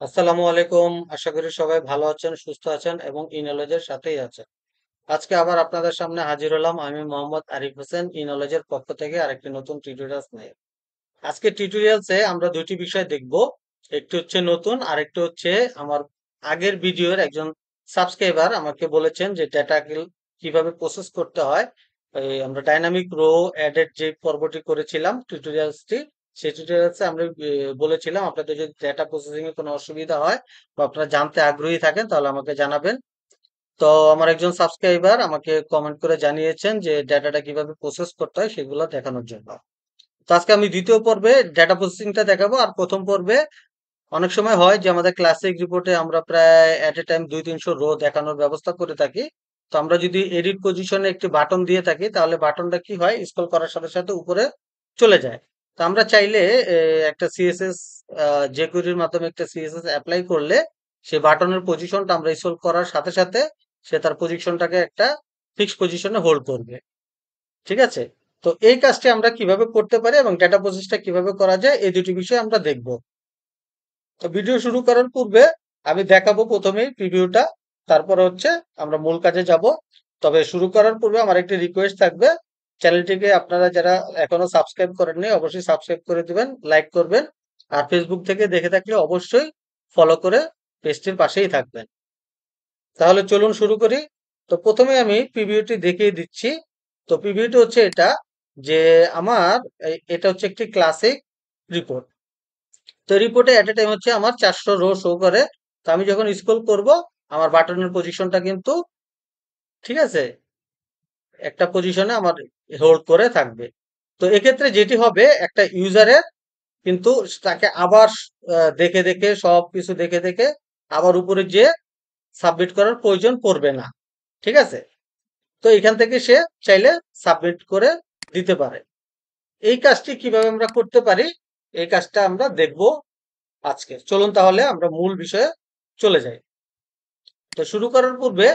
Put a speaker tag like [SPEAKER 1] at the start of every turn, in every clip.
[SPEAKER 1] আসসালামু আলাইকুম। আশা করি সবাই ভালো আছেন, সুস্থ আছেন এবং ইনঅলেজের সাথেই আছেন। আজকে আবার আপনাদের সামনে হাজির হলাম আমি মোহাম্মদ আরিফ হোসেন ইনঅলেজের পক্ষ থেকে আরেকটি নতুন টিউটোরিয়ালস নিয়ে। আজকে টিউটোরিয়ালসে আমরা দুইটি বিষয় দেখব। একটি হচ্ছে নতুন, আরেকটি হচ্ছে আমার আগের ভিডিওর একজন সাবস্ক্রাইবার আমাকে বলেছেন যে ডেটা কিভাবে প্রসেস করতে হয়। আমরা ডাইনামিক রো অ্যাডের যে পর্বটি করেছিলাম টিউটোরিয়ালসটি, সেই টিউটোরিয়ালসে আমরা বলেছিলাম আপনাদের যদি ডেটা প্রসেসিং এ কোনো অসুবিধা হয় বা আপনারা জানতে আগ্রহী থাকেন তাহলে আমাকে জানাবেন। তো আমার একজন সাবস্ক্রাইবার আমাকে কমেন্ট করে জানিয়েছেন যে ডেটাটা কিভাবে প্রসেস করতে হয় সেগুলো দেখানোর জন্য। তো আজকে আমি দ্বিতীয় পর্বে ডেটা প্রসেসিংটা দেখাবো। আর প্রথম পর্বে অনেক সময় হয় যে আমাদের ক্লাসিক রিপোর্টে আমরা প্রায় এট এ টাইম 200-300 রো দেখানোর ব্যবস্থা করে থাকি। তো আমরা যদি এডিট পজিশনে একটি বাটন দিয়ে থাকি তাহলে বাটনটা কি হয়, স্ক্রল করার সাথে সাথে উপরে চলে যায়। তো আমরা চাইলে একটা সিএসএস jQuery-র মাধ্যমে একটা সিএসএস অ্যাপ্লাই করলে সেই বাটনের পজিশনটা আমরা স্ক্রল করার সাথে সাথে সে তার পজিশনটাকে একটা ফিক্সড পজিশনে হোল্ড করবে। ঠিক আছে? তো এই কাজটি আমরা কিভাবে করতে পারি এবং ডেটা প্রসেসটা কিভাবে করা যায় এই দুটি বিষয় আমরা দেখব। তো ভিডিও শুরু করার পূর্বে আমি দেখাবো প্রথমেই প্রিভিউটা, তারপর হচ্ছে আমরা মূল কাজে যাব। তবে শুরু করার পূর্বে আমার একটি রিকোয়েস্ট থাকবে, চ্যানেলটিকে আপনারা যারা এখনো সাবস্ক্রাইব করেননি অবশ্যই সাবস্ক্রাইব করে দিবেন, লাইক করবেন। আর ফেসবুক থেকে দেখে থাকলে অবশ্যই ফলো করে পেজটির পাশেই থাকবেন। তাহলে চলুন শুরু করি। তো প্রথমে আমি প্রিভিউটি দেখিয়ে দিচ্ছি। তো প্রিভিউটি হচ্ছে এটা, যে আমার এটা হচ্ছে একটি ক্লাসিক রিপোর্ট। তো রিপোর্টে এট এ টাইম হচ্ছে আমার 400 রো শো করে। তো আমি যখন স্ক্রল করব আমার বাটনের পজিশনটা কিন্তু ঠিক আছে একটা পজিশনে আমার হোল্ড করে থাকবে। তো এক্ষেত্রে যেটি হবে একটা ইউজারের কিন্তু তাকে আবার দেখে দেখে সবকিছু দেখে দেখে আবার উপরে যে সাবমিট করার প্রয়োজন পড়বে না। ঠিক আছে? তো এখান থেকে সে চাইলে সাবমিট করে দিতে পারে। এই কাজটি কিভাবে আমরা করতে পারি এই কাজটা আমরা দেখব আজকে। চলুন তাহলে আমরা মূল বিষয়ে চলে যাই। তো শুরু করার পূর্বে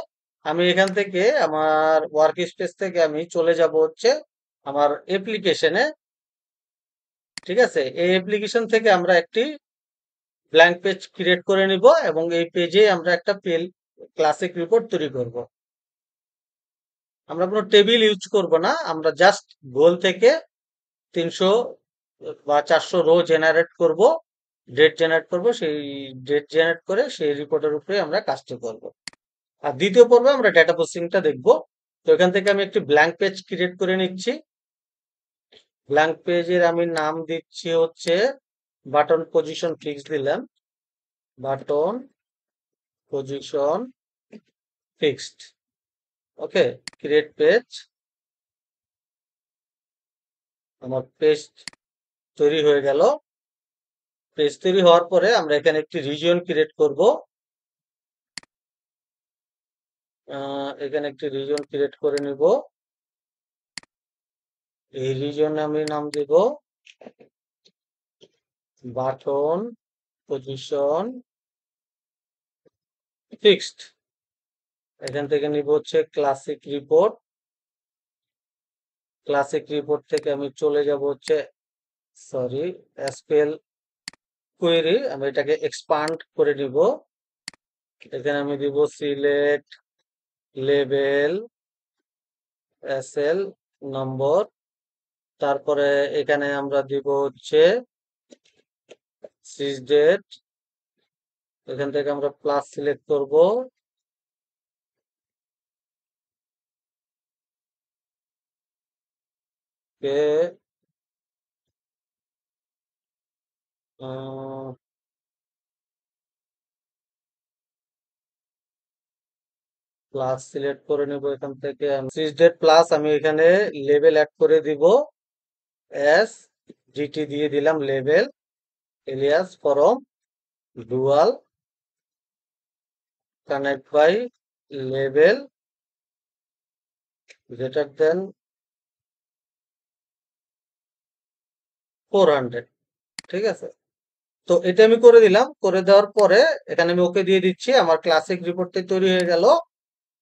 [SPEAKER 1] আমি এখান থেকে আমার ওয়ার্ক স্পেস থেকে আমি চলে যাব হচ্ছে আমার অ্যাপ্লিকেশনে। ঠিক আছে? এই অ্যাপ্লিকেশন থেকে আমরা একটি ব্ল্যাঙ্ক পেজ ক্রিয়েট করে নিব এবং এই পেজে আমরা একটা ক্লাসিক রিপোর্ট তৈরি করব। আমরা কোনো টেবিল ইউজ করব না, আমরা জাস্ট গোল থেকে 300 বা 400 রো জেনারেট করব, ডেট জেনারেট করব, সেই ডেট জেনারেট করে সেই রিপোর্টের উপরে আমরা কাজটি করব। আর দ্বিতীয় পর্বে আমরা ডেটা প্রসেসিংটা দেখব। তো এখান থেকে আমি একটি ব্ল্যাঙ্ক পেজ ক্রিয়েট করে নিচ্ছি। ব্ল্যাঙ্ক পেজের আমি নাম দিচ্ছি হচ্ছে বাটন পজিশন ফিক্স দিলাম, বাটন পজিশন ফিক্সড। ওকে, ক্রিয়েট পেজ। আমার পেজ তৈরি হয়ে গেল। পেজ তৈরি হওয়ার পরে আমরা এখানে একটি রিজিয়ন ক্রিয়েট করব। এখানে একটি রিজিয়ন ক্রিয়েট করে নিব। এই রিজিয়নে আমি নাম দেব বাটন পজিশন ফিক্সড। এখান থেকে নিব হচ্ছে ক্লাসিক রিপোর্ট। ক্লাসিক রিপোর্ট থেকে আমি চলে যাব হচ্ছে সরি এসকিউএল কোয়েরি, আমি এটাকে এক্সপান্ড করে নিব। এখানে আমি দিব সিলেক্ট লেভেল এসএল নম্বর, তারপরে এখানে আমরা দিব হচ্ছে সিজ ডেট। এখান থেকে আমরা প্লাস সিলেক্ট করব। প্লাস সিলেক্ট করে নেব। এখান থেকে সিজ ডেট প্লাস আমি এখানে লেভেল অ্যাড করে দিব, এস জিটি দিয়ে দিলাম level, alias from dual connect by level greater than 400। ঠিক আছে? তো এটা আমি করে দিলাম। করে দেওয়ার পরে এখানে আমি ওকে দিয়ে দিচ্ছি। আমার ক্লাসিক রিপোর্টটি তৈরি হয়ে গেল।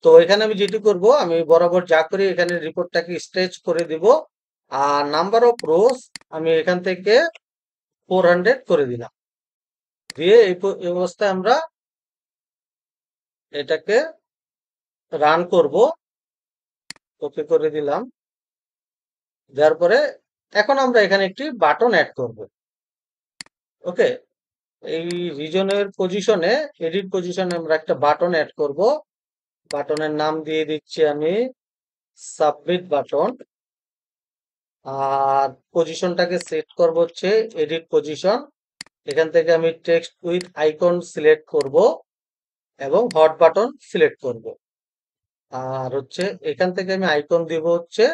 [SPEAKER 1] তো এখানে আমি যেটি করব, আমি বরাবর যা করি এখানে রিপোর্টটাকে স্ট্রেচ করে দিব। আর নাম্বার অফ রোজ আমি এখান থেকে 400 করে দিলাম। দিয়ে এই অবস্থায় আমরা এটাকে রান করব। ওকে করে দিলাম। দেওয়ার পরে এখন আমরা এখানে একটি বাটন অ্যাড করব। ওকে, এই রিজনের পজিশনে, এডিট পজিশনে আমরা একটা বাটন অ্যাড করব। বাটনের নাম দিয়ে দিচ্ছি আমি সাবমিট বাটন। আর পজিশনটাকে সেট করব হচ্ছে এডিট পজিশন। এখান থেকে আমি টেক্সট উইথ আইকন সিলেক্ট করব এবং হট বাটন সিলেক্ট করব। আর হচ্ছে এখান থেকে আমি আইকন দিব হচ্ছে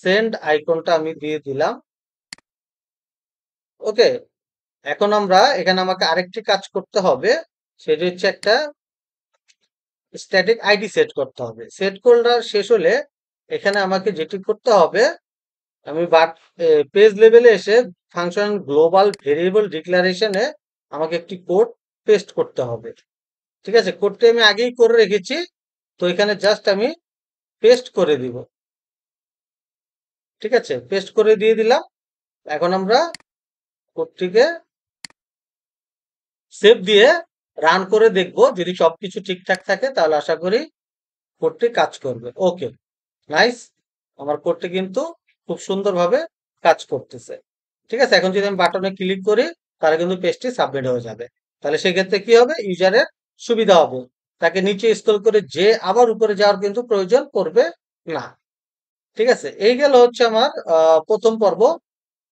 [SPEAKER 1] সেন্ড আইকনটা আমি দিয়ে দিলাম। ওকে, এখন আমরা এখানে আমাকে আরেকটি কাজ করতে হবে, সেটি হচ্ছে একটা স্ট্যাটিক আইডি সেট করতে হবে। সেট করার শেষ হলে এখানে আমাকে যেটি করতে হবে, আমি পেজ লেভেলে এসে ফাংশন গ্লোবাল ভেরিয়েবল ডিক্লারেশনে আমাকে একটি কোড পেস্ট করতে হবে। ঠিক আছে, কোডটি আমি আগেই করে রেখেছি, তো এখানে জাস্ট আমি পেস্ট করে দিব। ঠিক আছে, পেস্ট করে দিয়ে দিলাম। এখন আমরা কোডটিকে সেভ দিয়ে রান করে দেখব, যদি সবকিছু ঠিকঠাক থাকে তাহলে আশা করি কোডটি কাজ করবে। ওকে, নাইস, আমার কোডটি কিন্তু খুব সুন্দরভাবে কাজ করতেছে। ঠিক আছে, এখন যদি আমি বাটনে ক্লিক করি তাহলে কিন্তু পেজটি সাবমিট হয়ে যাবে। তাহলে সেক্ষেত্রে কি হবে, ইউজারের সুবিধা হবে, তাকে নিচে স্ক্রল করে যে আবার উপরে যাওয়ার কিন্তু প্রয়োজন পড়বে না। ঠিক আছে, এই গেল হচ্ছে আমার প্রথম পর্ব।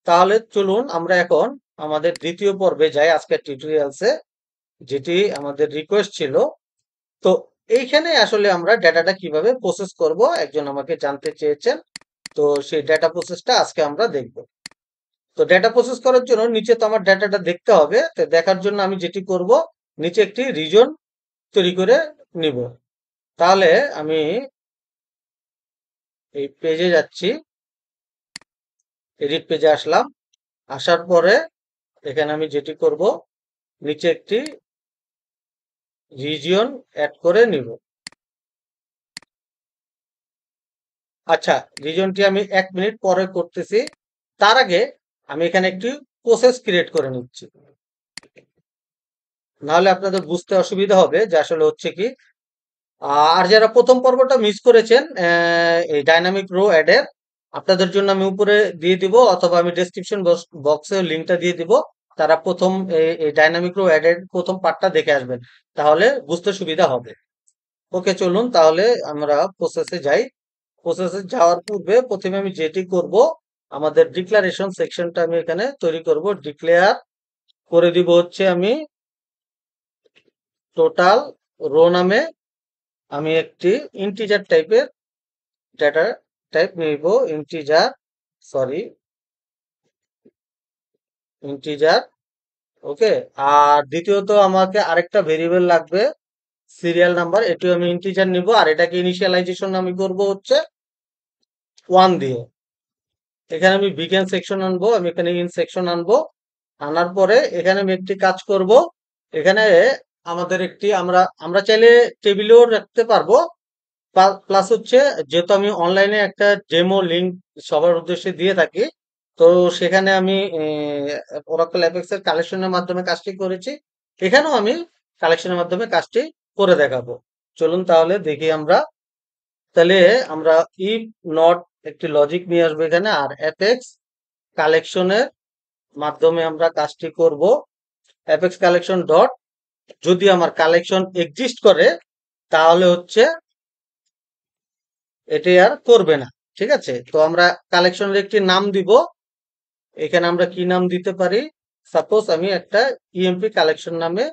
[SPEAKER 1] তাহলে চলুন আমরা এখন আমাদের দ্বিতীয় পর্বে যাই আজকের টিউটোরিয়ালসে, যেটি আমাদের রিকোয়েস্ট ছিল। তো এইখানে আসলে আমরা ডেটাটা কিভাবে প্রসেস করব, একজন আমাকে জানতে চেয়েছেন। তো সেই ডেটা প্রসেসটা আজকে আমরা দেখব। তো ডেটা প্রসেস করার জন্য নিচে তো আমার ডেটাটা দেখতে হবে, তো দেখার জন্য আমি যেটি করব, নিচে একটি রিজন তৈরি করে নিব। তাহলে আমি এই পেজে যাচ্ছি, এডিট পেজে আসলাম। আসার পরে এখানে আমি যেটি করব, নিচে একটি রিজিয়ন অ্যাড করে নিব। আচ্ছা, রিজনটি আমি 1 মিনিট পরে করতেছি। তার আগে আমি এখানে একটি প্রসেস ক্রিয়েট করে নিচ্ছি, নাহলে আপনাদের বুঝতে অসুবিধা হবে যে আসলে হচ্ছে কি। আর যারা প্রথম পর্বটা মিস করেছেন এই ডাইনামিক রো অ্যাডের, আপনাদের জন্য আমি উপরে দিয়ে দিব অথবা আমি ডেসক্রিপশন বক্সে লিঙ্কটা দিয়ে দিব। তারা প্রথম এই ডাইনামিক রো অ্যাডের প্রথম পার্টটা দেখে আসবেন, তাহলে বুঝতে সুবিধা হবে। ওকে, চলুন তাহলে আমরা প্রসেসে যাই। প্রসেসে যাওয়ার পূর্বে প্রথমে আমি যেটি করব, আমাদের ডিক্লারেশন সেকশনটা আমি এখানে তৈরি করব। ডিক্লেয়ার করে দিব হচ্ছে আমি টোটাল রো নামে। আমি একটি ইন্টিজার টাইপের ডেটা টাইপ নিব, ইন্টিজার, সরি, ইন্টিজার। ওকে, আর দ্বিতীয়ত আমাকে আরেকটা ভেরিয়েবল লাগবে, সিরিয়াল নাম্বার, এটিও আমি ইন্টিজার নিব। আর এটাকে ইনিশিয়ালাইজেশন আমি করব হচ্ছে 1 দিয়ে। এখানে আমি বিজ্ঞান সেকশন আনবো, আমি এখানে ইন সেকশন আনবো। আনার পরে এখানে আমি একটি কাজ করব, এখানে আমাদের একটি আমরা আমরা চাইলে টেবিলেও রাখতে পারবো। প্লাস হচ্ছে, যেহেতু আমি অনলাইনে একটা ডেমো লিংক সবার উদ্দেশ্যে দিয়ে থাকি, তো সেখানে আমি ওরাকল অ্যাপেক্স এর কালেকশনের মাধ্যমে কাজটি করেছি। এখানেও আমি কালেকশনের মাধ্যমে কাজটি করে দেখাবো। চলুন তাহলে দেখি আমরা। তাহলে আমরা ইফ নট একটি লজিক নিয়ে আসবো এখানে, আর অ্যাপেক্স কালেকশনের মাধ্যমে আমরা কাজটি করব। অ্যাপেক্স কালেকশন ডট, যদি আমার কালেকশন এক্সিস্ট করে তাহলে হচ্ছে এটি আর করবে না। ঠিক আছে, তো আমরা কালেকশনের একটি নাম দিব। এখানে আমরা কি নাম দিতে পারি, সাপোজ আমি একটা ইএমপি কালেকশন নামে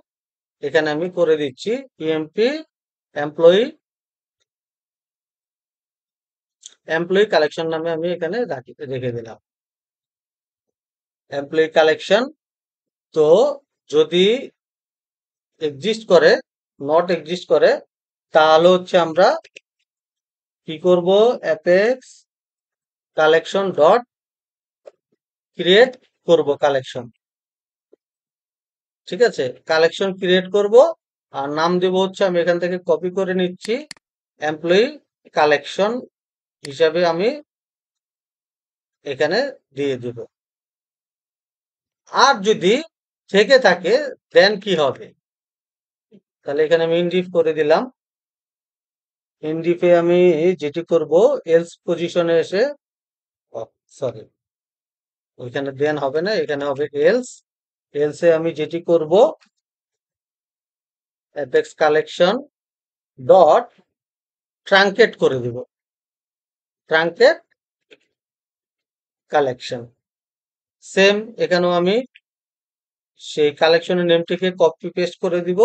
[SPEAKER 1] এখানে আমি করে দিচ্ছি। ইএমপি এমপ্লয়ি এমপ্লয়ি কালেকশন নামে আমি এখানে রেখে দিলাম এমপ্লয়ি কালেকশন। তো যদি এক্সিস্ট করে, নট এক্সিস্ট করে, তাহলে হচ্ছে আমরা কি করব, অ্যাপেক্স কালেকশন ডট ক্রিয়েট করব কালেকশন। ঠিক আছে, কালেকশন ক্রিয়েট করব, আর নাম দেব হচ্ছে, আমি এখান থেকে কপি করে নিচ্ছি, এমপ্লয়ি কালেকশন হিসাবে আমি এখানে দিয়ে দেব। আর যদি থেকে থাকে দেন কি হবে? তাহলে এখানে আমি ইনডিফ করে দিলাম। ইনডিফে আমি যেটি করব, এলস পজিশনে এসে, সরি, ওইখানে দেন হবে না, এখানে হবে এলস। এলসে আমি যেটি করব, অ্যাপেক্স কালেকশন ডট ট্রাঙ্কেট করে দিব, ট্রাঙ্কেট কালেকশন। সেম এখানেও আমি সেই কালেকশনের নেমটিকে কপি পেস্ট করে দিব,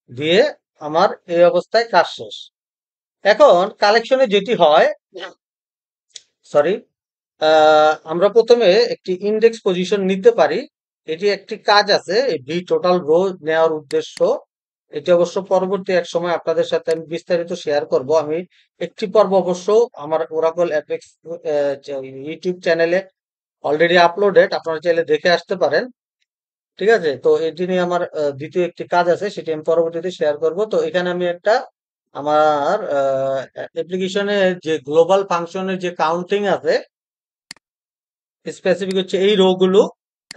[SPEAKER 1] দিয়ে আমার এই অবস্থায় কাজ শেষ। এখন কালেকশনে যেটি হয়, সরি, আমরা প্রথমে একটি ইন্ডেক্স পজিশন নিতে পারি। এটি একটি কাজ আছে এই ভি টোটাল রো নেওয়ার উদ্দেশ্য। এটি অবশ্য পরবর্তী এক সময় আপনাদের সাথে আমি বিস্তারিত শেয়ার করব। আমি একটি পর্ব অবশ্য আমার ওরাকল অ্যাপেক্স ইউটিউব চ্যানেলে অলরেডি আপলোডেড, আপনারা চাইলে দেখে আসতে পারেন। ঠিক আছে, তো এটি নিয়ে আমার দ্বিতীয় একটি কাজ আছে, সেটি আমি পরবর্তীতে শেয়ার করব। তো এখানে আমি একটা আমার অ্যাপ্লিকেশনে যে গ্লোবাল ফাংশনের যে কাউন্টিং আছে, স্পেসিফিক হচ্ছে এই রো গুলো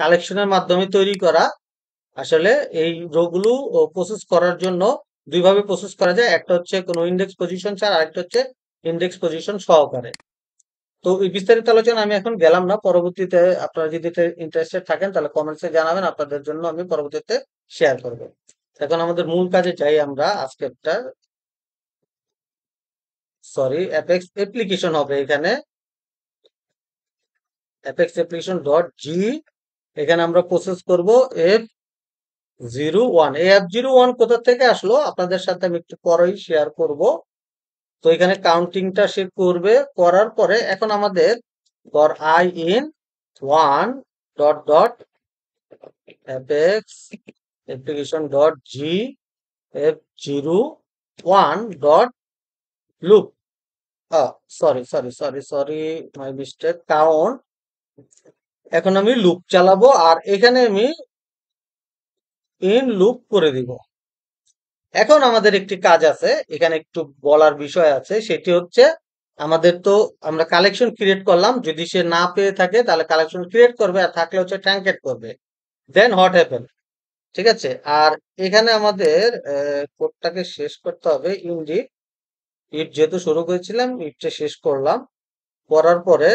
[SPEAKER 1] কালেকশনের মাধ্যমে তৈরি করা। আসলে এই রো গুলো প্রসেস করার জন্য দুইভাবে প্রসেস করা যায়, একটা হচ্ছে কোনো ইন্ডেক্স পজিশন ছাড়া, আরেকটা হচ্ছে ইন্ডেক্স পজিশন সহকারে। তো এই বিস্তারিত আলোচনা আমি এখন গেলাম না, পরবর্তীতে আপনারা যদি ইন্টারেস্টেড থাকেন তাহলে কমেন্টসে জানাবেন, আপনাদের জন্য আমি পরবর্তীতে শেয়ার করব। এখন আমাদের মূল কাজে যাই আমরা আজকেরটা। সরি, অ্যাপেক্স অ্যাপ্লিকেশন হবে এখানে, অ্যাপেক্স অ্যাপ্লিকেশন ডট জি। এখানে আমরা প্রসেস করব F01। এই F01 কোথা থেকে আসলো আপনাদের সাথে আমি একটু পরেই শেয়ার করব। তো এখানে কাউন্টিংটা সে করবে, করার পরে এখন আমাদের for I in 1 dot dot apex application dot G F01 dot loop, sorry my mistake, count. এখন আমি লুপ চালাবো আর এখানে আমি ইন লুপ করে দিব। এখন আমাদের একটি কাজ আছে, এখানে একটু বলার বিষয় আছে, সেটি হচ্ছে আমাদের তো আমরা কালেকশন ক্রিয়েট করলাম, যদি সে না পেয়ে থাকে তাহলে কালেকশন ক্রিয়েট করবে, আর থাকলে হচ্ছে ট্রাঙ্কেট করবে। দেন হোয়াট হ্যাপেন? ঠিক আছে, আর এখানে আমাদের কোডটাকে শেষ করতে হবে। ইনডিড ইট যেহেতু শুরু করেছিলাম, ইটটা শেষ করলাম, করার পরে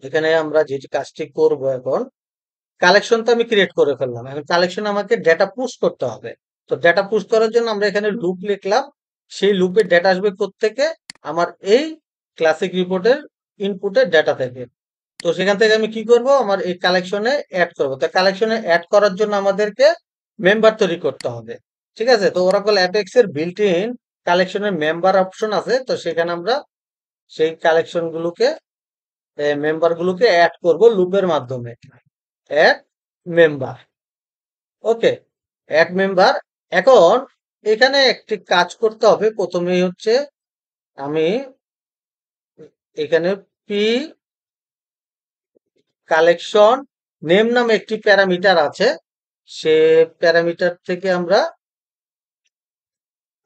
[SPEAKER 1] এখানে আমরা যে কাজটি করব, এখন কালেকশন তো আমি ক্রিয়েট করে ফেললাম, এখন কালেকশন আমাকে ডেটা পুশ করতে হবে। তো ডেটা পুশ করার জন্য আমরা এখানে লুপ লিখলাম, সেই লুপের ডেটা আসবে কোত্থেকে? আমার এই ক্লাসিক রিপোর্টের ইনপুটের ডেটা থেকে। তো সেখান থেকে আমি কি করব, আমার এই কালেকশনে অ্যাড করব। তো কালেকশনে অ্যাড করার জন্য আমাদেরকে মেম্বার তৈরি করতে হবে। ঠিক আছে, তো ওরাকল অ্যাপেক্স এর বিল্ট ইন কালেকশনের মেম্বার অপশন আছে, তো সেখানে আমরা সেই কালেকশন গুলোকে, মেম্বার গুলোকে অ্যাড করব লুপের মাধ্যমে। অ্যাড মেম্বার, ওকে, অ্যাড মেম্বার। এখন এখানে একটি কাজ করতে হবে, প্রথমেই হচ্ছে আমি এখানে পি কালেকশন নেম নামে একটি প্যারামিটার আছে, সে প্যারামিটার থেকে আমরা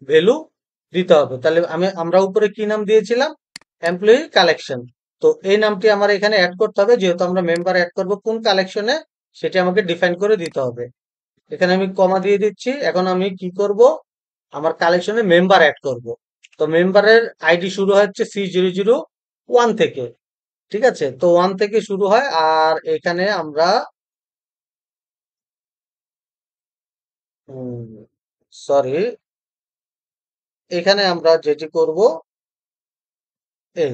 [SPEAKER 1] ভ্যালু দিতে হবে। তাহলে আমরা উপরে কি নাম দিয়েছিলাম? Employee collection. তো এই নামটি আমার এখানে অ্যাড করতে হবে, যেহেতু আমরা মেম্বার অ্যাড করব কোন কালেকশনে সেটি আমাকে ডিফাইন করে দিতে হবে। এখানে আমি কমা দিয়ে দিচ্ছি। এখন আমি কি করব, আমার কালেকশনে মেম্বার অ্যাড করব। তো মেম্বারের আইডি শুরু হচ্ছে C001 থেকে। ঠিক আছে, তো 1 থেকে শুরু হয়, আর এখানে আমরা সরি, এখানে আমরা যেটি করব, এই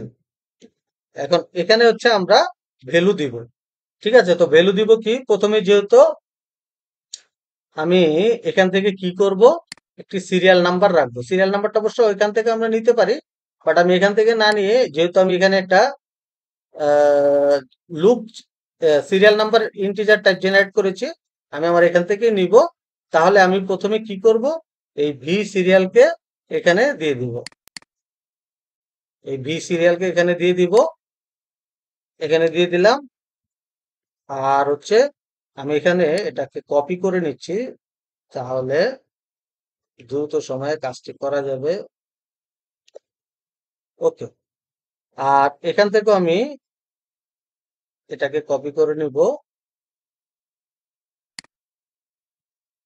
[SPEAKER 1] এখন এখানে হচ্ছে আমরা ভ্যালু দিব। ঠিক আছে, তো ভ্যালু দিব কি, প্রথমে যেহেতু আমি এখান থেকে কি করব, একটি সিরিয়াল নাম্বার রাখবো। সিরিয়াল নাম্বারটা অবশ্য ওইখান থেকে আমরা নিতে পারি, বাট আমি এখান থেকে না নিয়ে, যেহেতু আমি এখানে একটা loop serial number integer type generate করেছি, আমি আমার এখান থেকে নিব। তাহলে আমি প্রথমে কি করব, এই ভি সিরিয়ালকে এখানে দিয়ে দিব, এই ভি সিরিয়ালকে এখানে দিয়ে দিব, এখানে দিয়ে দিলাম। আর হচ্ছে আমি এখানে এটাকে কপি করে নিচ্ছি, তাহলে দ্রুত সময়ে কাজটি করা যাবে। ওকে, আর এখান থেকে আমি এটাকে কপি করে নিব,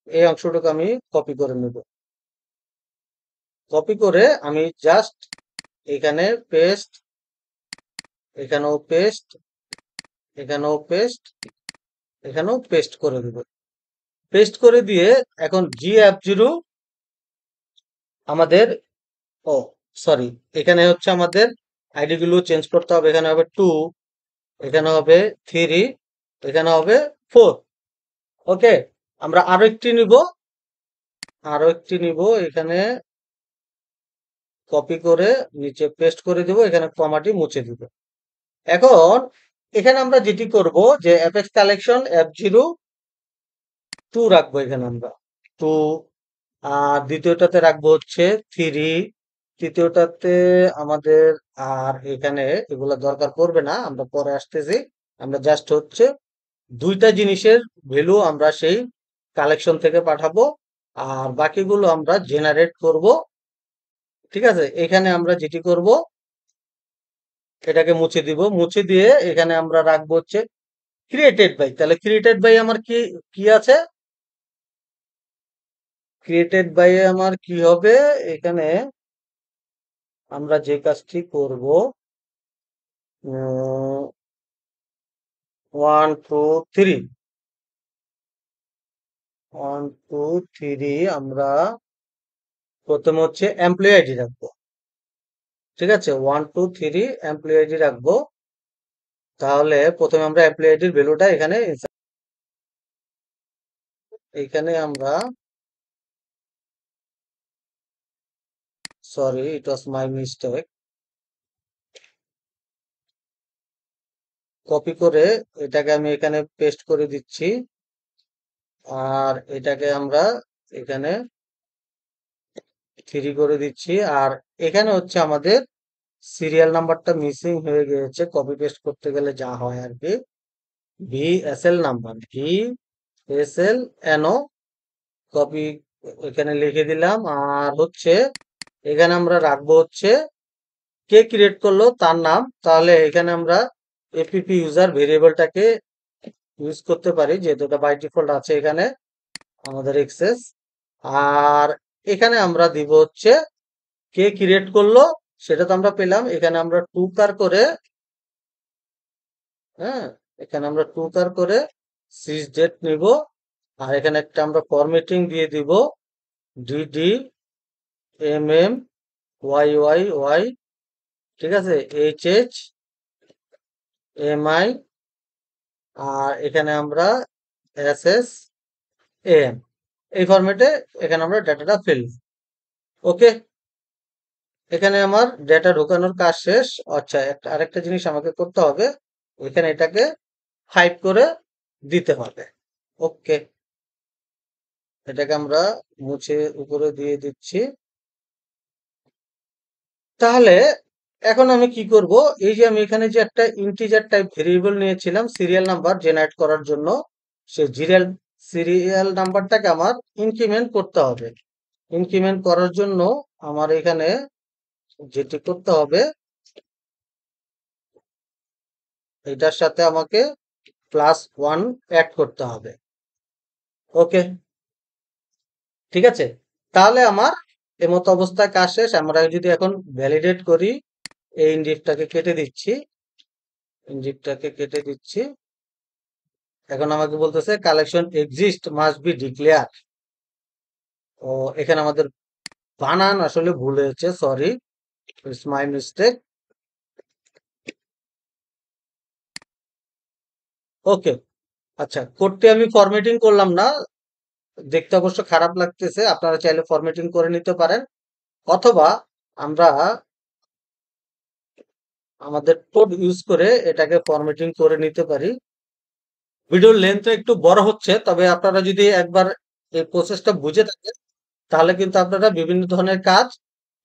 [SPEAKER 1] এই অংশটুকু আমি কপি করে নেব। কপি করে আমি জাস্ট এখানে পেস্ট, এখানেও পেস্ট, এখানেও পেস্ট, এখানেও পেস্ট করে দেব। পেস্ট করে দিয়ে এখন G F0 আমাদের, ও সরি, এখানে হচ্ছে আমাদের আইডি গুলো চেঞ্জ করতে হবে। এখানে হবে 2, এখানে হবে 3, এখানে হবে 4। ওকে, আমরা আরো একটি নিব, এখানে কপি করে নিচে পেস্ট করে দিব, এখানে কমাটি মুছে দিব। এখন এখানে আমরা যেটি করব যে অ্যাপেক্স কালেকশন F02 রাখবো, এখানে আমরা 2, আর দ্বিতীয়টাতে রাখবো হচ্ছে 3, তৃতীয়টাতে আমাদের আর এখানে এগুলো দরকার পড়বে না, আমরা পরে আসতেছি। আমরা জাস্ট হচ্ছে দুইটা জিনিসের ভ্যালু আমরা সেই কালেকশন থেকে পাঠাবো, আর বাকিগুলো আমরা জেনারেট করব। ঠিক আছে, এখানে আমরা যেটি করব এটাকে মুছে দিব, মুছে দিয়ে এখানে আমরা রাখবো হচ্ছে ক্রিয়েটেড বাই। তাহলে ক্রিয়েটেড বাই আমার কি কি আছে, ক্রিয়েটেড বাই আমার কি হবে, এখানে আমরা যে কাজটি করব 1 2 3, 1 2 3 আমরা প্রথমে হচ্ছে এমপ্লয়ি আইডি রাখবো। ঠিক আছে, 1 2 3 এমপ্লয়ি আইডি রাখবো। তাহলে প্রথমে আমরা এমপ্লয়ি আইডির ভ্যালুটা এখানে এখানে আমরা, sorry it was my mistake, copy করে এটাকে আমি এখানে পেস্ট করে দিচ্ছি, আর এটাকে আমরা এখানে 3 করে দিচ্ছি। আর এখানে হচ্ছে আমাদের সিরিয়াল নাম্বারটা মিসিং হয়ে গিয়েছে, কপি পেস্ট করতে গেলে যা হয় আর কি। VSL নাম্বার, VSLNO কপি এখানে লিখে দিলাম। আর হচ্ছে এখানে আমরা রাখবো হচ্ছে কে ক্রিয়েট করলো তার নাম। তাহলে এখানে আমরা এপিপি ইউজার ভেরিয়েবলটাকে ইউজ করতে পারি, যেহেতু এটা বাই ডিফল্ট আছে এখানে আমাদের এক্সেস। আর এখানে আমরা দিব হচ্ছে কে ক্রিয়েট করলো সেটা তো আমরা পেলাম, এখানে আমরা টুকার করে, হ্যাঁ, এখানে আমরা টুকার করে সিজ ডেট নিব। আর এখানে একটা আমরা ফরম্যাটিং দিয়ে দিব DDMMYYY, ঠিক আছে, HHMI, আর এখানে আমরা SSAM, এই ফরম্যাটে এখানে আমরা ডাটাটা ফেলব। ওকে, এখানে আমার ডেটা ঢোকানোর কাজ শেষ। আচ্ছা, আরেকটা জিনিস আমাকে করতে হবে, এখানে এটাকে 5 করে দিতে হবে। ওকে, এটাকে আমরা মুছে উপরে দিয়ে দিচ্ছি। তাহলে এখন আমি কি করব, এই যে আমি এখানে যে একটা ইন্টিজার টাইপ ভেরিয়েবল নিয়েছিলাম সিরিয়াল নাম্বার জেনারেট করার জন্য, সেই সিরিয়াল নাম্বারটাকে আমার ইনক্রিমেন্ট করতে হবে। ইনক্রিমেন্ট করার জন্য আমার এখানে যেটি করতে হবে, এটার সাথে আমাকে +1 অ্যাড করতে হবে। ওকে, ঠিক আছে, তাহলে আমার এমতো অবস্থায় কাজ শেষ। আমরা যদি এখন ভ্যালিডেট করি, এই ইনডিফটাকে কেটে দিচ্ছি, ইনডিফটাকে কেটে দিচ্ছি। এখন আমাকে বলতেছে collection exist must be declare. ও এখানে আমাদের বানান আসলে ভুল হয়েছে, sorry, it's my mistake. Okay, আচ্ছা, কোডটি আমি ফরম্যাটিং করলাম না, দেখতে অবশ্য খারাপ লাগতেছে, আপনারা চাইলে ফরম্যাটিং করে নিতে পারেন, অথবা আমরা আমাদের কোড ইউজ করে এটাকে ফরম্যাটিং করে নিতে পারি। ভিডিওর লেন্থটা একটু বড় হচ্ছে, তবে আপনারা যদি একবার এই প্রসেসটা বুঝে থাকেন তাহলে কিন্তু আপনারা বিভিন্ন ধরনের কাজ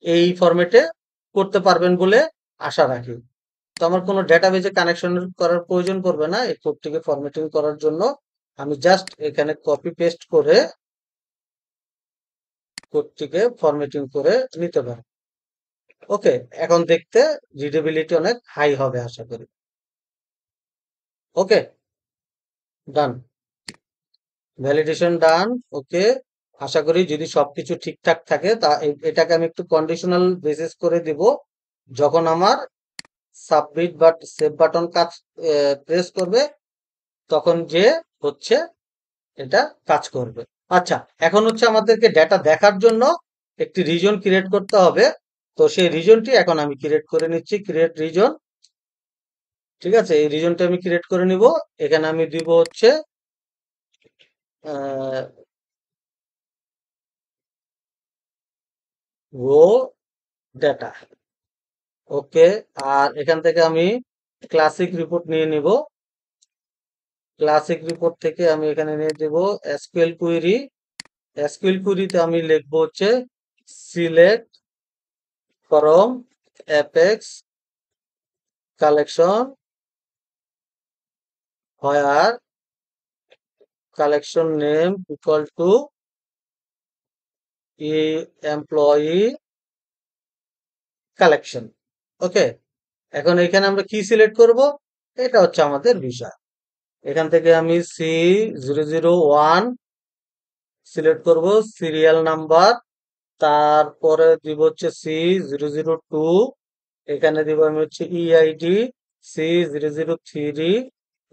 [SPEAKER 1] এই ফরম্যাটে করতে পারবেন বলে আশা রাখি। তো আমার কোনো ডেটাবেজে কানেকশন করার প্রয়োজন পড়বে না এই কোডটিকে ফরম্যাটিং করার জন্য। আমি জাস্ট এখানে কপি পেস্ট করে কোডটিকে ফরম্যাটিং করে নিতে পারি। ওকে, এখন দেখতে রিডেবিলিটি অনেক হাই হবে আশা করি। ওকে, ডান। ভ্যালিডেশন ডান। ওকে, আশা করি যদি সবকিছু ঠিকঠাক থাকে তা এটাকে আমি একটু কন্ডিশনাল বেসিস করে দিব। যখন আমার সাবমিট বা সেভ বাটন কাজ প্রেস করবে তখন যে হচ্ছে এটা কাজ করবে। আচ্ছা, এখন হচ্ছে আমাদেরকে ডেটা দেখার জন্য একটি রিজন ক্রিয়েট করতে হবে। তো সেই রিজনটি এখন আমি ক্রিয়েট করে নিচ্ছি, ক্রিয়েট রিজন। ঠিক আছে, এই রিজনটা আমি ক্রিয়েট করে নিব। এখানে আমি দিব হচ্ছে রো ডেটা। ওকে, আর এখান থেকে আমি ক্লাসিক রিপোর্ট নিয়ে নিব। ক্লাসিক রিপোর্ট থেকে আমি এখানে নিয়ে দেব এসকিউএল কুয়েরি। এসকিউএল কুয়েরিতে আমি লিখবো হচ্ছে select from apex collection where collection name equal to employee collection. ওকে, এখন এখানে আমরা কি সিলেক্ট করব, এটা হচ্ছে আমাদের বিষয়। এখান থেকে আমি C001 সিলেক্ট করব, সিরিয়াল নাম্বার। তারপরে দিব হচ্ছে C002, এখানে দিব আমি হচ্ছে ইআইডি C003,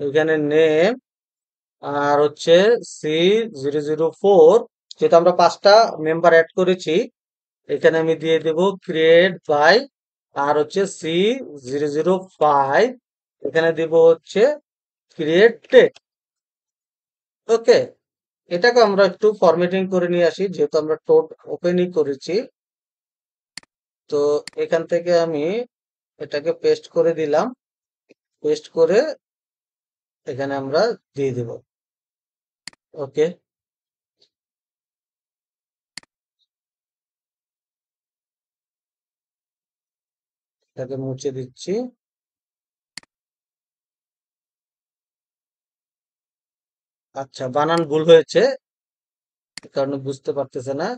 [SPEAKER 1] এখানে নেম, আর হচ্ছে C004। যেহেতু আমরা 5টা মেম্বার অ্যাড করেছি, এখানে আমি দিয়ে দেব ক্রিয়েট বাই, আর হচ্ছে C005, এখানে দিব হচ্ছে ক্রিয়েট ডেট। ওকে, এটাকে আমরা একটু ফরম্যাটিং করে নিয়ে আসি, যেহেতু আমরা টোট ওপেনই করেছি। তো এখান থেকে আমি এটাকে পেস্ট করে দিলাম, পেস্ট করে এখানে আমরা দিয়ে দেব। ওকে, এটাকে মুছে দিচ্ছি। আচ্ছা, বানান ভুল হয়েছে, এ কারণে বুঝতে পারতেছে না।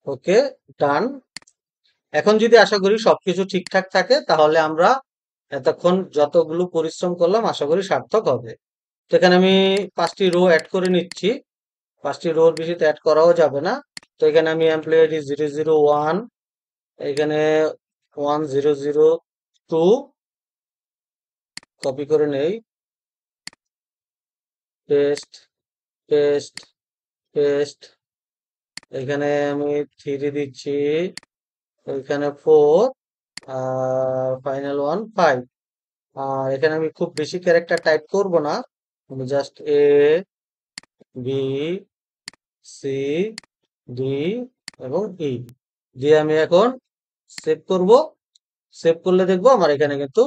[SPEAKER 1] ওকে, ডান। এখন যদি আশা করি সবকিছু ঠিকঠাক থাকে তাহলে আমরা এতক্ষণ যতগুলো পরিশ্রম করলাম আশা করি সার্থক হবে। তো এখানে আমি 5টি রো অ্যাড করে নিচ্ছি। 5টি রোর বেশি তো অ্যাড করাও যাবে না। তো এখানে আমি এমপ্লয়ি আইডি 001, এখানে 1002 কপি করে নেই, পেস্ট, পেস্ট, পেস্ট। এখানে আমি 3 দিচ্ছি, এখানে 4, আর ফাইনাল ওয়ান 5। আর এখানে আমি খুব বেশি ক্যারেক্টার টাইপ করব না, আমি জাস্ট বি সি ডি এবং ই দিয়ে আমি এখন সেভ করব। সেভ করলে দেখবো আমার এখানে কিন্তু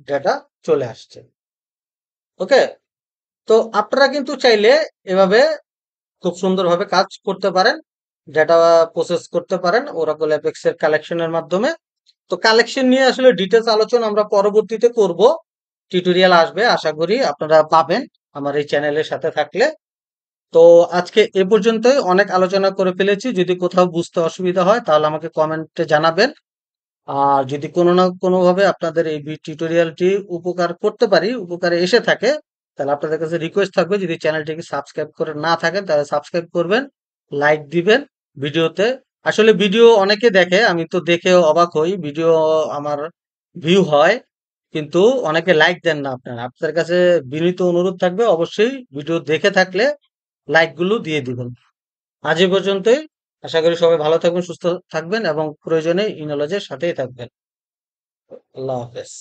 [SPEAKER 1] ডেটা চলে আসছে। ওকে, তো আপনারা কিন্তু চাইলে এভাবে খুব সুন্দরভাবে কাজ করতে পারেন, ডেটা প্রসেস করতে পারেন ওরাকল অ্যাপেক্স এর কালেকশনের মাধ্যমে। তো কালেকশন নিয়ে আসলে ডিটেলস আলোচনা আমরা পরবর্তীতে করব, টিউটোরিয়াল আসবে, আশা করি আপনারা পাবেন আমার এই চ্যানেলের সাথে থাকলে। তো আজকে এ পর্যন্তই, অনেক আলোচনা করে ফেলেছি। যদি কোথাও বুঝতে অসুবিধা হয় তাহলে আমাকে কমেন্টে জানাবেন। আর যদি কোনো না কোনোভাবে আপনাদের এই টিউটোরিয়ালটি উপকার করতে পারি, উপকারে এসে থাকে, তাহলে আপনাদের কাছে রিকোয়েস্ট থাকবে, যদি চ্যানেলটিকে সাবস্ক্রাইব করে না থাকেন তাহলে সাবস্ক্রাইব করবেন, লাইক দিবেন ভিডিওতে। আসলে ভিডিও অনেকে দেখে, আমি তো দেখেও অবাক হই, ভিডিও আমার ভিউ হয় কিন্তু অনেকে লাইক দেন না। আপনারা, আপনাদের কাছে বিনীত অনুরোধ থাকবে অবশ্যই ভিডিও দেখে থাকলে লাইকগুলো দিয়ে দিবেন। আজ এ পর্যন্তই, আশা করি সবাই ভালো থাকবেন, সুস্থ থাকবেন এবং প্রয়োজনে ইনঅলেজের সাথেই থাকবেন। আল্লাহ হাফেজ।